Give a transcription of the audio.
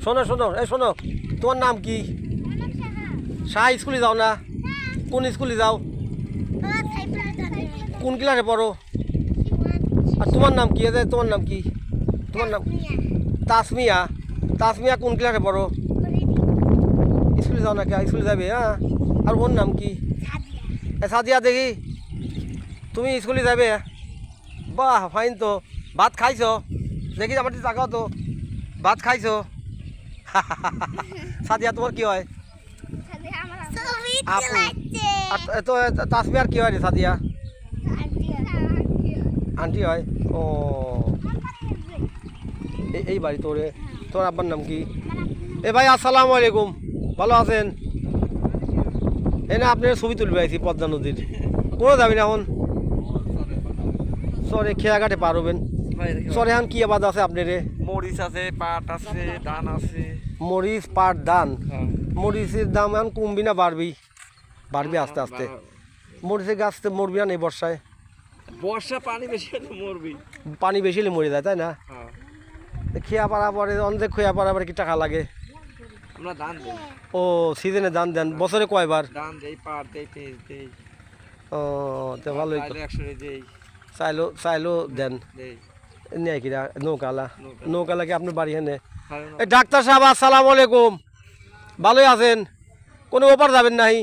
শোনো শোনো এই শোনো, তোমার নাম কি? শাহ। স্কুলে যাও না? কোন স্কুলে যাও? কোন ক্লাসে পড়ো? আর তোমার নাম কি? তোমার নাম কি? তোমার নাম তাসমিয়া। তাসমিয়া কোন ক্লাসে পড়ো? স্কুলে যাও না কে? স্কুলে যাবে? হ্যাঁ। আর ওর নাম কি? সাদিয়া। দেখি তুমি স্কুলে যাবে? বাহ ফাইন তো। ভাত খাইছো? দেখি আমার তাকাও তো, ভাত খাইছো? সাদিয়া তোমার কি হয়? আপু। আর তো তাসমিয়ার কি হয় রে সাদিয়া? আন্টি হয়। ও এই বাড়ি তোরে। তোর আব্বার নাম কি? এ ভাই আসসালামু আলাইকুম, ভালো আছেন? এই না আপনার ছবি তুলবে আইছি পদ্মা নদীর। কোনো যাবি না এখন? সরে খেয়াঘাটে পার হবেন। সরে এখন কি আবাদ আছে আপনার? মরিচ আছে, পাট আছে, ধান আছে। মরিচ, পাট, ধান। মরিচের দাম এখন কমবি না বাড়বি? বাড়বি আস্তে আস্তে। মরিচের গাছ তো মরবি না এই বর্ষায়? বর্ষা পানি বেশি হলে মরবি। পানি বেশি হলে মরে যায় তাই না? খেয়া পাড়া পরে অনেক খেয়া পাড়া পরে কি টাকা লাগে? আমরা ধান দেই। ও সিজনে ধান দেন? বছরে কয়বার? ধান দেই, পাট দেই, পেঁয়াজ দেই। ও তো ভালোই তো। চাইলে 100 দেই। চাইলো দেন দেই। নেই কিনা? নৌকালা। নৌকালা কি আপনার বাড়ি হেনে? খাবে না। এই ডাক্তার সাহেব আসসালামু আলাইকুম, ভালোই আছেন? কোনো ওপার যাবেন নাই?